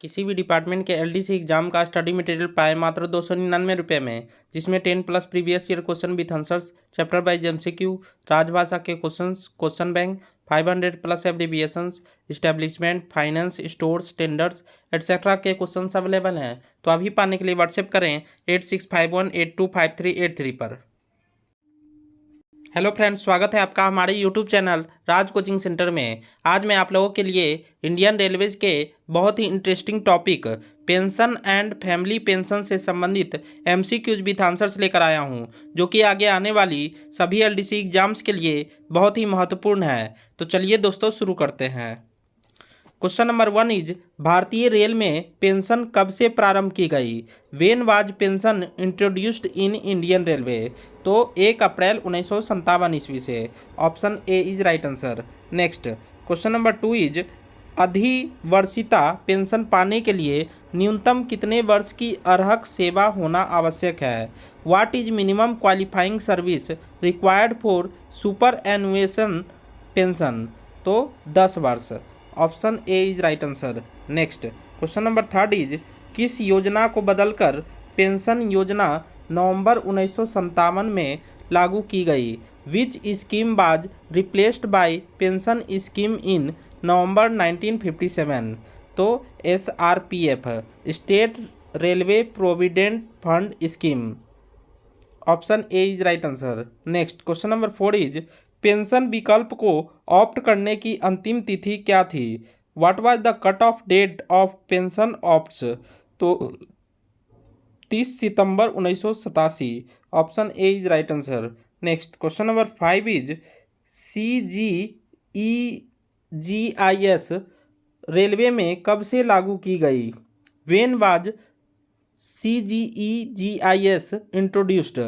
किसी भी डिपार्टमेंट के एलडीसी एग्जाम का स्टडी मटेरियल पाए मात्र 299 रुपये में, जिसमें 10 plus previous year question with answers, chapter wise MCQ, राजभाषा के questions, question bank, 500 plus abbreviations, establishment, finance, stores, tenders etcetera के क्वेश्चंस अवेलेबल हैं। तो अभी पाने के लिए व्हाट्सएप करें 8651825383 पर। हेलो फ्रेंड्स, स्वागत है आपका हमारे यूट्यूब चैनल राज कोचिंग सेंटर में। आज मैं आप लोगों के लिए इंडियन रेलवेज के बहुत ही interesting topic pension and family pension से संबंधित एमसीक्यूज विथ आंसर्स लेकर आया हूं, जो कि आगे आने वाली सभी एलडीसी एग्जाम्स के लिए बहुत ही महत्वपूर्ण है। तो चलिए दोस्तों शुरू करते हैं। क्वेश्चन नंबर 1 इज भारतीय रेल में पेंशन कब से प्रारंभ की गई? When was pension introduced in Indian railway? तो 1 अप्रैल 1957 ईस्वी से। Option A is right answer. Next question number 2 is अधिवर्षिता पेंशन पाने के लिए न्यूनतम कितने वर्ष की अर्हक सेवा होना आवश्यक है? What is minimum qualifying service required for superannuation pension? तो 10 वर्ष। Option A is right answer. Next question number 3 is किस योजना को बदलकर पेंशन योजना नवंबर 1957 में लागू की गई? Which scheme was replaced by pension scheme in November 1957? तो SRPF, state railway provident fund scheme. Option A is right answer. Next question number 4 is pension विकल्प को ऑप्ट करने की अंतिम तिथि क्या थी? What was the cut off date of pension opts? तो 30 सितंबर 1987। Option A is right answer. Next question number 5 is CGEGIS railway में कब से लागू की गई? When was CGEGIS introduced?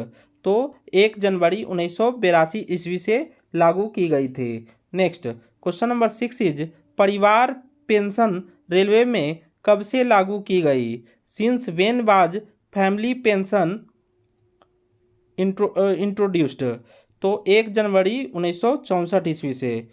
तो 1 जनवरी 1982 ईस्वी से लागू की गई थी। नेक्स्ट क्वेश्चन नंबर 6 इज परिवार पेंशन रेलवे में कब से लागू की गई? Since when was family pension introduced? तो 1 जनवरी 1964 ईस्वी से।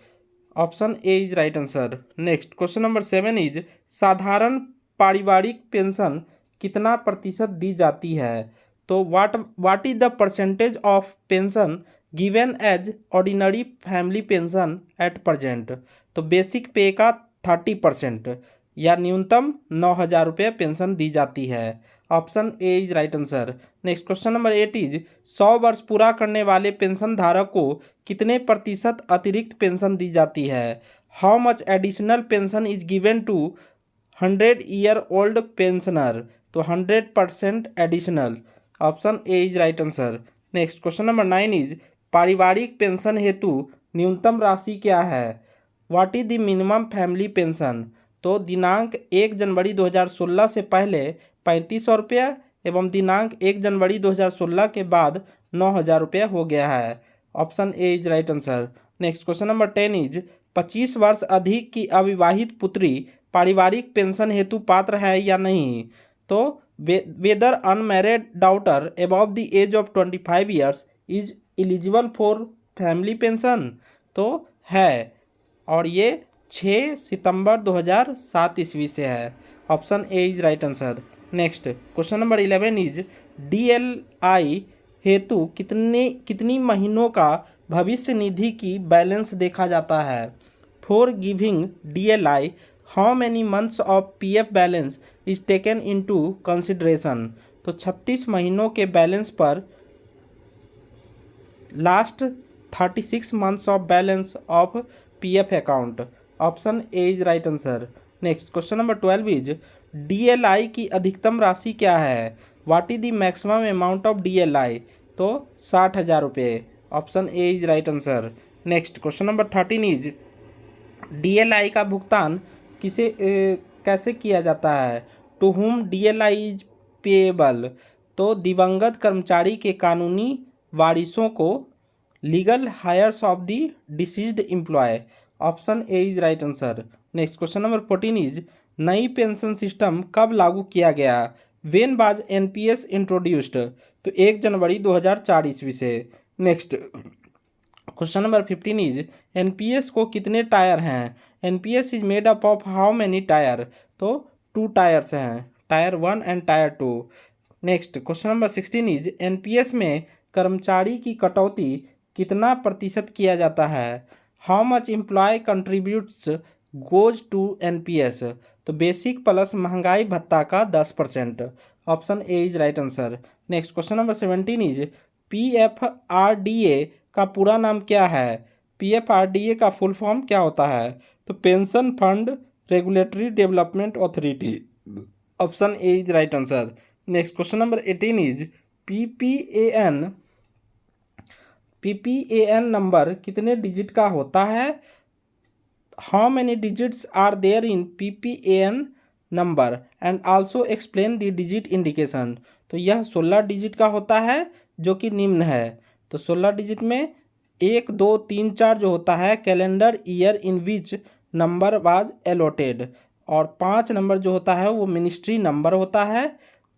Option A is right answer. Next question number 7 is साधारण पारिवारिक पेंशन कितना प्रतिशत दी जाती है? तो what is the percentage of pension given as ordinary family pension at present? तो बेसिक पे का 30% या न्यूनतम 9,000 रुपये पेंशन दी जाती है। Option A is right answer. Next question number 8 is 100 वर्ष पूरा करने वाले पेंशन धारक को कितने प्रतिशत अतिरिक्त पेंशन दी जाती है? How much additional pension is given to 100-year old pensioner? तो 100% additional. Option A is right answer. Next question number 9 is पारिवारिक पेंशन हेतु न्यूनतम राशि क्या है? What is the minimum family pension? तो दिनांक 1 जनवरी 2016 से पहले 3500 रुपया एवं दिनांक 1 जनवरी 2016 के बाद 9,000 रुपया हो गया है। Option A is right answer. Next question number 10 is 25 वर्ष अधिक की अविवाहित पुत्री पारिवारिक पेंशन हेतु पात्र है या नहीं? तो whether unmarried daughter above the age of 25 years is eligible for family pension? तो है, और ये 6 सितंबर 2007 ईस्वी से है। Option A is right answer. Next question number 11 is DLI हेतु कितनी महीनों का भविष्य निधि की बैलेंस देखा जाता है? For giving DLI how many months of PF balance is taken into consideration? तो 36 महीनों के बैलेंस पर last 36 months of balance of PF account. Option A is right answer. Next question number 12 is DLI की अधिकतम राशि क्या है? What is the maximum amount of DLI? तो 60,000 रुपये। Option A is right answer. Next question number 13 is DLI का भुगतान कैसे किया जाता है? To whom DLI is payable? तो दिवंगत कर्मचारी के कानूनी वारिसों को, legal heirs of the deceased employee. Option A is right answer. Next question number 14 is नई पेंशन सिस्टम कब लागू किया गया? When was NPS introduced? तो 1 जनवरी 2004 ईस्वी से। Next question number 15 is NPS को कितने टायर हैं? NPS is made up of how many tier? तो 2 टायर्स हैं, tier 1 and tier 2। Next question number 16 is NPS में कर्मचारी की कटौती कितना प्रतिशत किया जाता है? How much employee contributes goes to NPS? तो बेसिक प्लस महंगाई भत्ता का 10%। Option A is right answer. Next question number 17 is PFRDA का पूरा नाम क्या है? पीएफआरडीए का फुल फॉर्म क्या होता है? तो pension fund regulatory development authority. Option A is right answer. Next question number 18 is PPAN PPAN number कितने डिजिट का होता है? How many digits are there in PPAN number and also explain the digit indication? तो यह 16 digit का होता है जो कि निम्न है। तो 16 डिजिट में 1 2 3 4 जो होता है calendar year in which number was allotted, और 5 नंबर जो होता है वो मिनिस्ट्री नंबर होता है।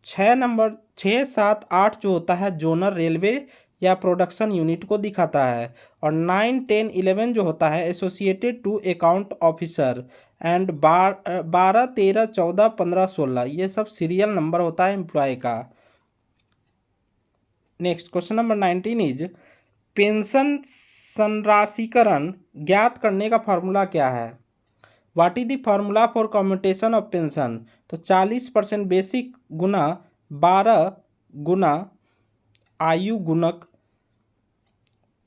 6 7 8 जो होता है जोनल रेलवे या प्रोडक्शन यूनिट को दिखाता है, और 9 10 11 जो होता है associated to account officer, and 12 13 14 15 16 ये सब सीरियल नंबर होता है एम्प्लॉय का। Next question number 19 is pension संराशीकरण ज्ञात करने का फॉर्मूला क्या है? What is the formula for commutation of pension? तो 40% बेसिक गुना 12 गुना आयु गुणक।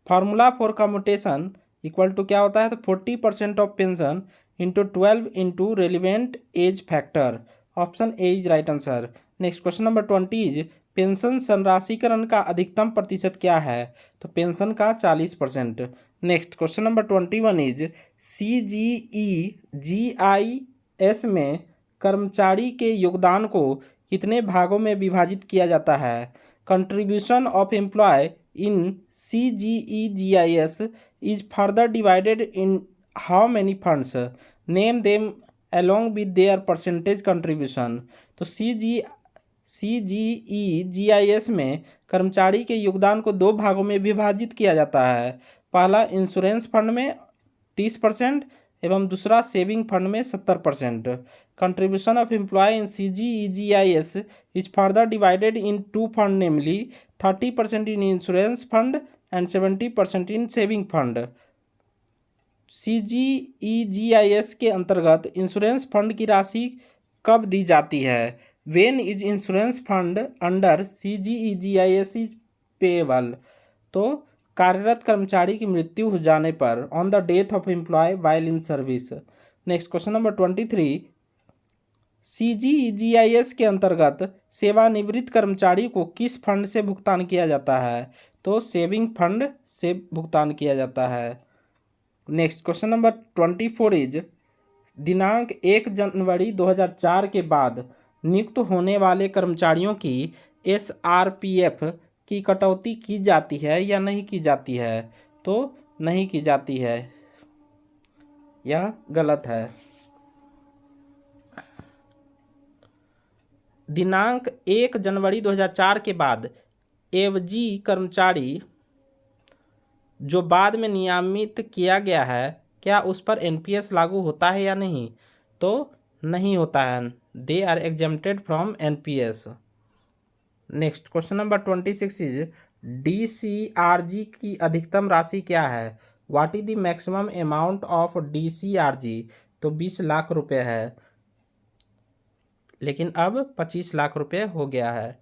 Formula for commutation equal to क्या होता है? तो 40% of pension into 12 into relevant age factor. Option A is right answer. Next question number 20 is pension संराशीकरण का अधिकतम प्रतिशत क्या है? तो पेंशन का 40%। Next question number 21 is CGE-GIS में कर्मचारी के योगदान को कितने भागों में विभाजित किया जाता है? Contribution of employee in CGE-GIS is further divided in how many funds? Name them along with their percentage contribution. तो CGE-GIS में कर्मचारी के योगदान को 2 भागों में विभाजित किया जाता है। पहला इंश्योरेंस फंड में 30% एवं दूसरा सेविंग फंड में 70%। Contribution of employee in CGE-GIS is further divided in 2 fund, namely 30% in insurance fund and 70% in saving fund. CGE-GIS के अंतर्गत इंश्योरेंस फंड की राशि कब दी जाती है? When is insurance fund under CGE-GIS is payable? तो कार्यरत कर्मचारी की मृत्यु हो जाने पर, on the death of employee while in service. Next question number 23 CGE-GIS के अंतर्गत सेवानिवृत्त कर्मचारी को किस फंड से भुगतान किया जाता है? तो सेविंग फंड से भुगतान किया जाता है। नेक्स्ट क्वेश्चन नंबर 24 इज दिनांक 1 जनवरी 2004 के बाद नियुक्त होने वाले कर्मचारियों की SRPF की कटौती की जाती है या नहीं की जाती है? तो नहीं की जाती है, यह गलत है। दिनांक 1 जनवरी 2004 के बाद एवजी कर्मचारी जो बाद में नियमित किया गया है, क्या उस पर एनपीएस लागू होता है या नहीं? तो नहीं होता है, they are exempted from NPS. Next question number 26 is DCRG की अधिकतम राशि क्या है? What is the maximum amount of DCRG? तो 20 लाख रुपए है, लेकिन अब 25 लाख रुपए हो गया है,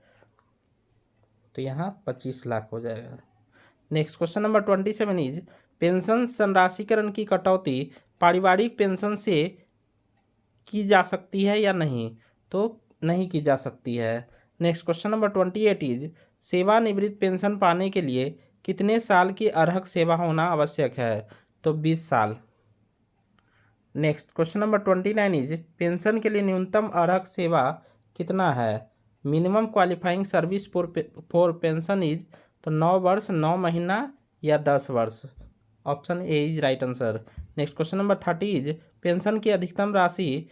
तो यहाँ 25 लाख हो जाएगा। Next question number 27 is pension संराशीकरण की कटौती पारिवारिक पेंशन से की जा सकती है या नहीं? तो नहीं की जा सकती है। नेक्स्ट क्वेश्चन नंबर 28 इज सेवानिवृत्त पेंशन पाने के लिए कितने साल की अर्हक सेवा होना आवश्यक है? तो 20 साल। Next question number 29 is pension के लिए न्यूनतम अर्हक सेवा कितना है? Minimum qualifying service for pension is तो 9 वर्ष 9 महीना या 10 वर्ष। Option A is right answer. Next question number 30 is pension की अधिकतम राशि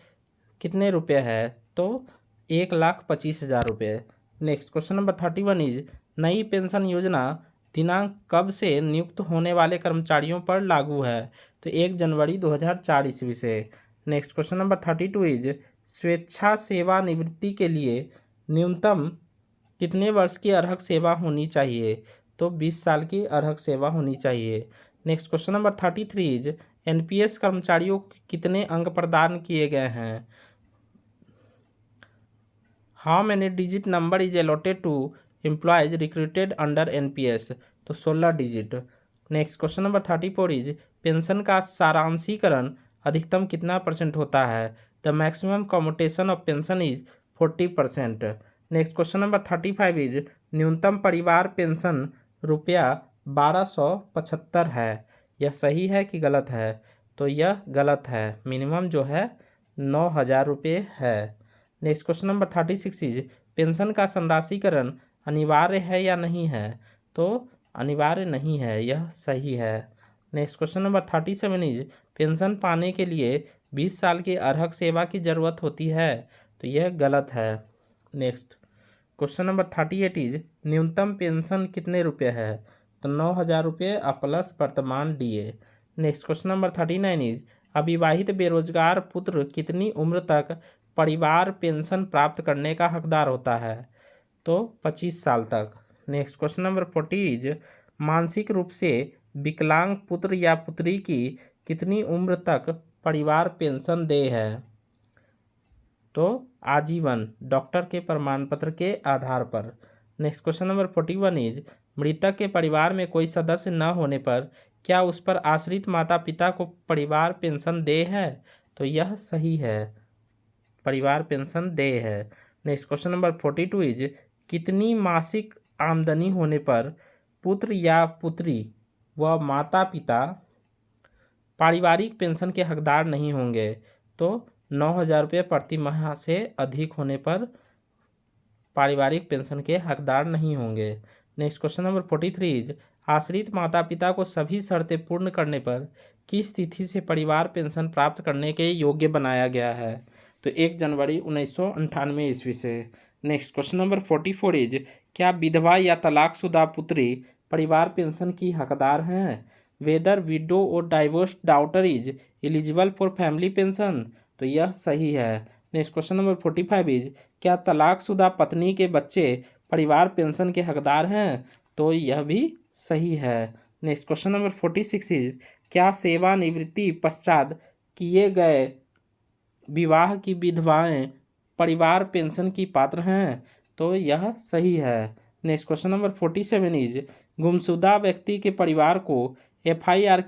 कितने रुपये है? तो 1,25,000 रुपये। नेक्स्ट क्वेश्चन नंबर 31 इज नई पेंशन योजना दिनांक कब से नियुक्त होने वाले कर्मचारियों पर लागू है? तो 1 जनवरी 2004 ईस्वी से। नेक्स्ट क्वेश्चन नंबर 32 इज स्वेच्छा सेवानिवृत्ति के लिए न्यूनतम कितने वर्ष की अर्हक सेवा होनी चाहिए? तो 20 साल की अर्हक सेवा होनी चाहिए। Next question number 33 is NPS कर्मचारियों को कितने अंक प्रदान किए गए हैं? How many digit number is allotted to employees recruited under NPS? तो 16 digit. Next question number 34 is pension का सारांशीकरण अधिकतम कितना % होता है? The maximum commutation of pension is 40%। Next question number 35 is न्यूनतम परिवार पेंशन रुपया 1275 है। यह सही है कि गलत है? तो यह गलत है। मिनिमम जो है 9000 रुपये है। Next question number 36 is pension का संराशीकरण अनिवार्य है या नहीं है? तो अनिवार्य नहीं है, यह सही है। Next question number 37 is pension पाने के लिए 20 साल की अर्हक सेवा की ज़रूरत होती है? तो यह गलत है। नेक्स्ट क्वेश्चन नंबर 38 इज न्यूनतम पेंशन कितने रुपये है? तो 9000 रुपये प्लस वर्तमान DA. Next question number 39 is अविवाहित बेरोजगार पुत्र कितनी उम्र तक परिवार पेंशन प्राप्त करने का हकदार होता है? तो 25 साल तक। नेक्स्ट क्वेश्चन नंबर 40 इज मानसिक रूप से विकलांग पुत्र या पुत्री की कितनी उम्र तक परिवार पेंशन दे है? तो आजीवन, डॉक्टर के प्रमाण पत्र के आधार पर। नेक्स्ट क्वेश्चन नंबर 41 इज मृतक के परिवार में कोई सदस्य न होने पर क्या उस पर आश्रित माता पिता को परिवार पेंशन दे है? तो यह सही है, परिवार पेंशन दे है। नेक्स्ट क्वेश्चन नंबर 42 इज कितनी मासिक आमदनी होने पर पुत्र या पुत्री व माता पिता पारिवारिक पेंशन के हकदार नहीं होंगे? तो 9000 रुपये प्रति माह से अधिक होने पर पारिवारिक पेंशन के हकदार नहीं होंगे। नेक्स्ट क्वेश्चन नंबर 43 इज आश्रित माता पिता को सभी शर्तें पूर्ण करने पर किस तिथि से परिवार पेंशन प्राप्त करने के योग्य बनाया गया है? तो 1 जनवरी 1998 ईस्वी से। नेक्स्ट क्वेश्चन नंबर 44 इज क्या विधवा या तलाकशुदा पुत्री परिवार पेंशन की हकदार हैं? वेदर विडो और divorced daughter is eligible for family pension? तो यह सही है। नेक्स्ट क्वेश्चन नंबर 45 इज क्या तलाकशुदा पत्नी के बच्चे परिवार पेंशन के हकदार हैं? तो यह भी सही है। नेक्स्ट क्वेश्चन नंबर 46 इज क्या सेवानिवृत्ति पश्चात किए गए विवाह की विधवाएं परिवार पेंशन की पात्र हैं? तो यह सही है। नेक्स्ट क्वेश्चन नंबर 47 इज गुमशुदा व्यक्ति के परिवार को एफआईआर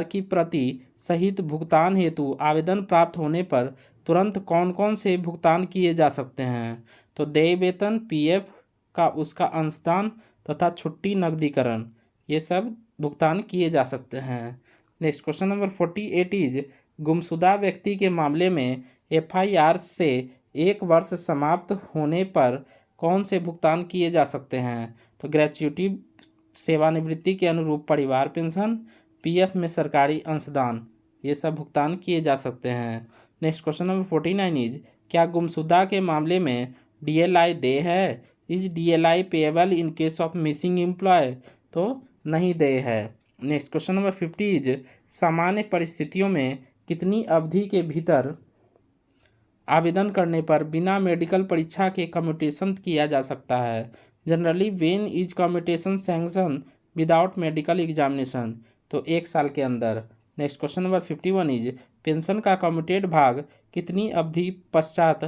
की प्रति सहित भुगतान हेतु आवेदन प्राप्त होने पर तुरंत कौन कौन से भुगतान किए जा सकते हैं? तो देय वेतन, पीएफ का उसका अंशदान तथा छुट्टी नकदीकरण, ये सब भुगतान किए जा सकते हैं। नेक्स्ट क्वेश्चन नंबर 48 इज गुमशुदा व्यक्ति के मामले में एफआईआर से 1 वर्ष समाप्त होने पर कौन से भुगतान किए जा सकते हैं? तो ग्रेच्युटी, सेवानिवृत्ति के अनुरूप परिवार पेंशन, पीएफ में सरकारी अंशदान, ये सब भुगतान किए जा सकते हैं। नेक्स्ट क्वेश्चन नंबर 49 इज क्या गुमशुदा के मामले में डीएलआई देय है? Is DLI payable in case of missing employee? तो नहीं देय है। नेक्स्ट क्वेश्चन नंबर 50 इज सामान्य परिस्थितियों में कितनी अवधि के भीतर आवेदन करने पर बिना मेडिकल परीक्षा के कम्यूटेशन किया जा सकता है? Generally when is commutation sanction without medical examination? तो 1 साल के अंदर। Next question number 51 is pension का कम्यूटेड भाग कितनी अवधि पश्चात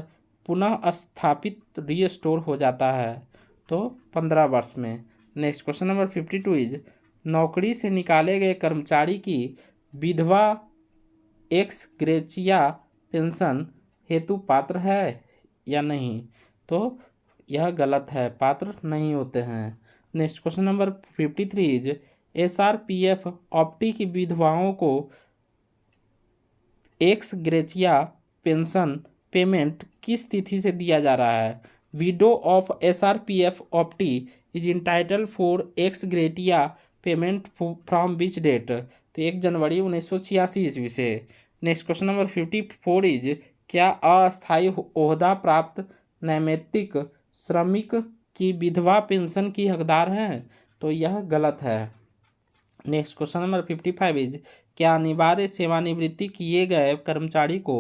पुनः स्थापित रीस्टोर हो जाता है? तो 15 वर्ष में। नेक्स्ट क्वेश्चन नंबर 52 इज नौकरी से निकाले गए कर्मचारी की विधवा एक्स ग्रेचिया पेंशन हेतु पात्र है या नहीं? तो यह गलत है, पात्र नहीं होते हैं। Next question number 53 is SRPF optee की विधवाओं को एक्स ग्रेचिया पेंशन पेमेंट किस तिथि से दिया जा रहा है? Widow of SRPF optee is entitle for ex gratia payment from which date? तो 1 जनवरी 1986 ईस्वी से। नेक्स्ट क्वेश्चन नंबर 54 इज क्या अस्थायी ओहदा प्राप्त नैमित्तिक श्रमिक की विधवा पेंशन की हकदार हैं? तो यह गलत है। नेक्स्ट क्वेश्चन नंबर 55 इज क्या अनिवार्य सेवानिवृत्ति किए गए कर्मचारी को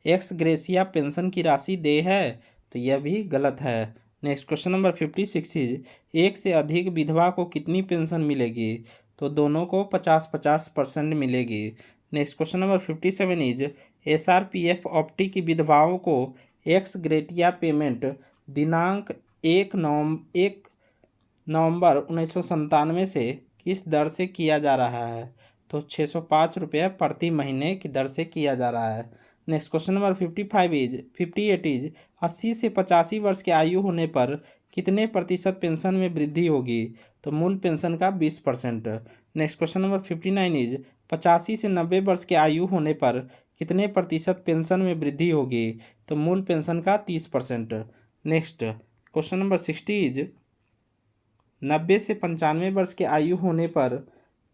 एक्स ग्रेसिया पेंशन की राशि दे है? तो यह भी गलत है। नेक्स्ट क्वेश्चन नंबर 56 इज एक से अधिक विधवा को कितनी पेंशन मिलेगी? तो दोनों को 50-50% मिलेगी। Next question number 57 is SRPF ऑप्टी की विधवाओं को एक्स ग्रेटिया पेमेंट दिनांक 1 नवंबर 1997 से किस दर से किया जा रहा है? तो 605 रुपये प्रति महीने की दर से किया जा रहा है। नेक्स्ट क्वेश्चन नंबर 58 इज 80 से 85 वर्ष की आयु होने पर कितने प्रतिशत पेंशन में वृद्धि होगी? तो मूल पेंशन का 20%। नेक्स्ट क्वेश्चन नंबर 59 इज 85 से 90 वर्ष की आयु होने पर कितने प्रतिशत पेंशन में वृद्धि होगी? तो मूल पेंशन का 30%। नेक्स्ट क्वेश्चन नंबर 60 इज 90 से 95 वर्ष की आयु होने पर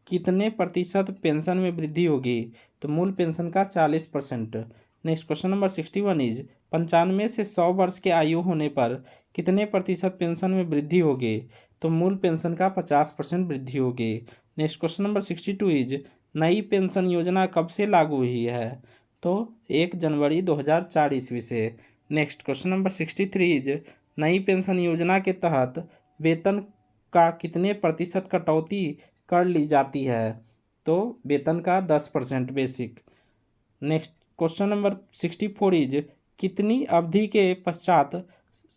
कितने प्रतिशत पेंशन में वृद्धि होगी? तो मूल पेंशन का 40%। नेक्स्ट क्वेश्चन नंबर 61 इज 95 से 100 वर्ष की आयु होने पर कितने प्रतिशत पेंशन में वृद्धि होगी? तो मूल पेंशन का 50% वृद्धि होगी। नेक्स्ट क्वेश्चन नंबर 62 इज नई पेंशन योजना कब से लागू हुई है? तो 1 जनवरी 2004 ईस्वी से। नेक्स्ट क्वेश्चन नंबर 63 इज नई पेंशन योजना के तहत वेतन का कितने प्रतिशत कटौती कर ली जाती है? तो वेतन का 10% basic. Next question number 64 is कितनी अवधि के पश्चात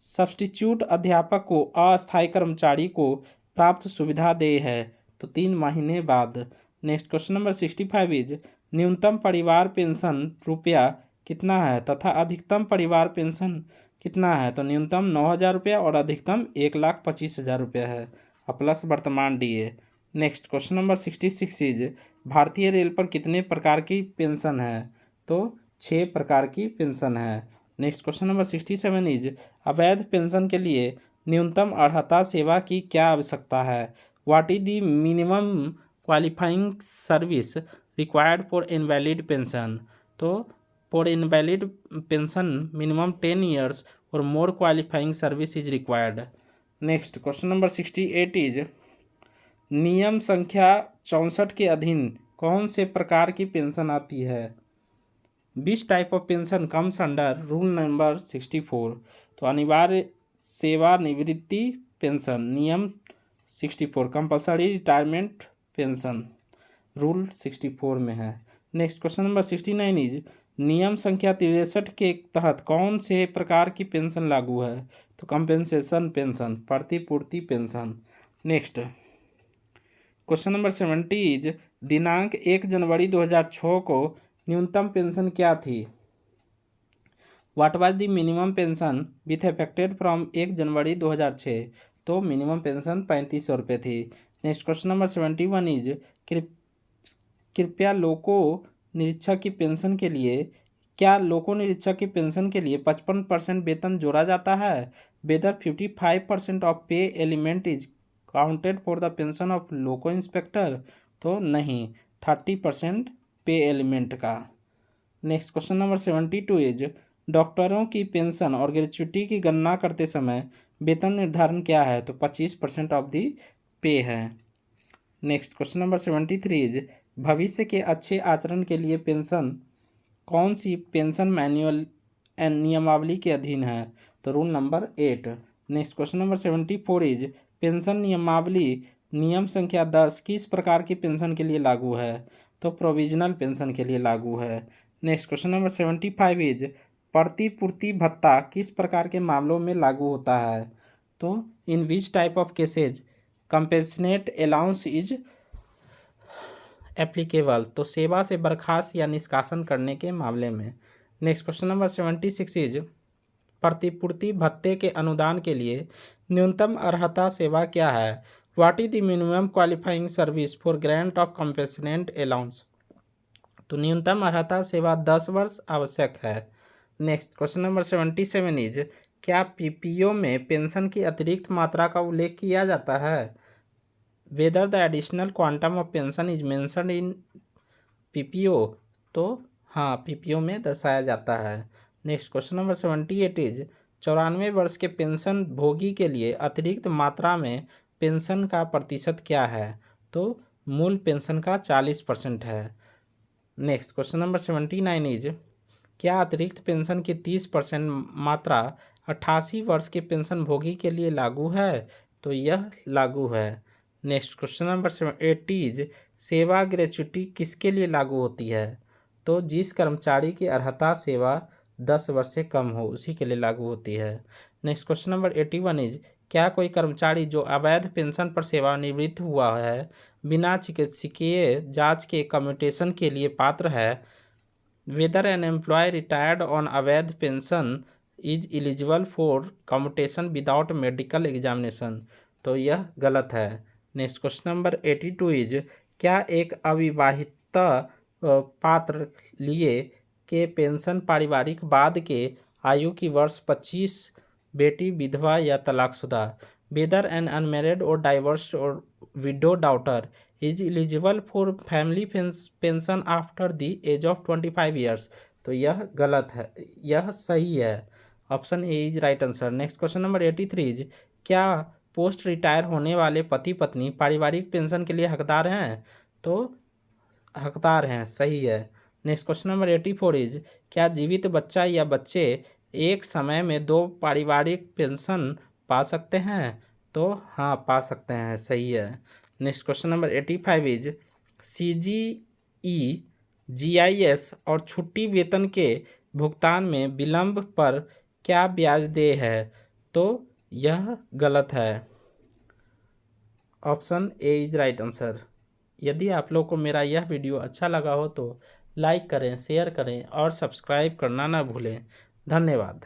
सब्स्टिट्यूट अध्यापक को अस्थायी कर्मचारी को प्राप्त सुविधा दे है? तो 3 महीने बाद। नेक्स्ट क्वेश्चन नंबर 65 इज न्यूनतम परिवार पेंशन रुपया कितना है तथा अधिकतम परिवार पेंशन कितना है? तो न्यूनतम 9,000 रुपया और अधिकतम 1,25,000 रुपया है प्लस वर्तमान DA। Next question number 66 is भारतीय रेल पर कितने प्रकार की पेंशन है? तो 6 प्रकार की पेंशन है। नेक्स्ट क्वेश्चन नंबर 67 इज अवैध पेंशन के लिए न्यूनतम अर्हता सेवा की क्या आवश्यकता है? What is the minimum qualifying service required for invalid pension? तो for invalid pension minimum 10 years और more qualifying service is required. Next question number 68 is नियम संख्या 64 के अधीन कौन से प्रकार की पेंशन आती है? विच type of pension comes under rule number 64? तो अनिवार्य सेवानिवृत्ति पेंशन नियम 64, कंपलसरी रिटायरमेंट पेंशन रूल 64 में है। नेक्स्ट क्वेश्चन नंबर 69 इज नियम संख्या 63 के तहत कौन से प्रकार की पेंशन लागू है? तो कंपेंसेशन पेंशन, प्रतिपूर्ति pension. Next question number 70 is दिनांक 1 जनवरी 2006 को न्यूनतम पेंशन क्या थी? What was the minimum pension with affected from 1 जनवरी 2006? तो मिनिमम पेंशन 3500 रुपये थी। नेक्स्ट क्वेश्चन नंबर 71 इज कृपया लोको निरीक्षक की पेंशन के लिए 55% वेतन जोड़ा जाता है? वेदर 55% ऑफ पे element is counted for the pension of loco inspector? तो नहीं, 30% पे एलिमेंट का। नेक्स्ट क्वेश्चन नंबर 72 इज डॉक्टरों की पेंशन और ग्रेच्युटी की गणना करते समय वेतन निर्धारण क्या है? तो 25% ऑफ दी पे है। नेक्स्ट क्वेश्चन नंबर 73 इज भविष्य के अच्छे आचरण के लिए पेंशन कौन सी पेंशन मैनुअल नियमावली के अधीन है? तो rule number 8। Next question number 74 is pension नियमावली नियम संख्या 10 किस प्रकार की पेंशन के लिए लागू है? तो प्रोविजनल पेंशन के लिए लागू है। नेक्स्ट क्वेश्चन नंबर 75 इज प्रतिपूर्ति भत्ता किस प्रकार के मामलों में लागू होता है? तो in which type of cases compensate allowance is applicable? तो सेवा से बर्खास्त या निष्कासन करने के मामले में। नेक्स्ट क्वेश्चन नंबर 76 इज प्रतिपूर्ति भत्ते के अनुदान के लिए न्यूनतम अर्हता सेवा क्या है? What is the minimum qualifying service for grant of compensate allowance? तो न्यूनतम अर्हता सेवा 10 वर्ष आवश्यक है। नेक्स्ट क्वेश्चन नंबर 77 इज क्या PPO में पेंशन की अतिरिक्त मात्रा का उल्लेख किया जाता है? Whether the additional quantum of pension is mentioned in PPO? तो हाँ, PPO में दर्शाया जाता है। नेक्स्ट क्वेश्चन नंबर 78 इज 94 वर्ष के पेंशन भोगी के लिए अतिरिक्त मात्रा में पेंशन का प्रतिशत क्या है? तो मूल पेंशन का 40% है। नेक्स्ट क्वेश्चन नंबर 79 इज क्या अतिरिक्त पेंशन की 30% मात्रा 88 वर्ष के पेंशन भोगी के लिए लागू है? तो यह लागू है। नेक्स्ट क्वेश्चन नंबर 80 इज सेवा ग्रेच्युटी किसके लिए लागू होती है? तो जिस कर्मचारी की अर्हता सेवा 10 वर्ष से कम हो उसी के लिए लागू होती है। नेक्स्ट क्वेश्चन नंबर 81 इज क्या कोई कर्मचारी जो अवैध पेंशन पर सेवानिवृत्त हुआ है बिना चिकित्सकीय जांच के कम्यूटेशन के लिए पात्र है? Whether an employee retired on अवैध pension is eligible for commutation without medical examination? तो यह गलत है। नेक्स्ट क्वेश्चन नंबर 82 इज क्या एक अविवाहित पात्र लिए के पेंशन पारिवारिक बाद के आयु की वर्ष 25 बेटी विधवा या तलाकशुदा whether an unmarried or divorced or widow daughter is eligible for family pension after the age of 25 years? तो यह गलत है, यह सही है। Option A is right answer. Next question number 83 is क्या पोस्ट रिटायर होने वाले पति पत्नी पारिवारिक पेंशन के लिए हकदार हैं? तो हकदार हैं, सही है। नेक्स्ट क्वेश्चन नंबर 84 इज क्या जीवित बच्चा या बच्चे एक समय में 2 पारिवारिक पेंशन पा सकते हैं? तो हाँ, पा सकते हैं, सही है। Next question number 85 is CGE GIS और छुट्टी वेतन के भुगतान में विलंब पर क्या ब्याज देय है? तो यह गलत है। Option A is right answer. यदि आप लोग को मेरा यह वीडियो अच्छा लगा हो तो लाइक करें, शेयर करें और सब्सक्राइब करना ना भूलें। धन्यवाद।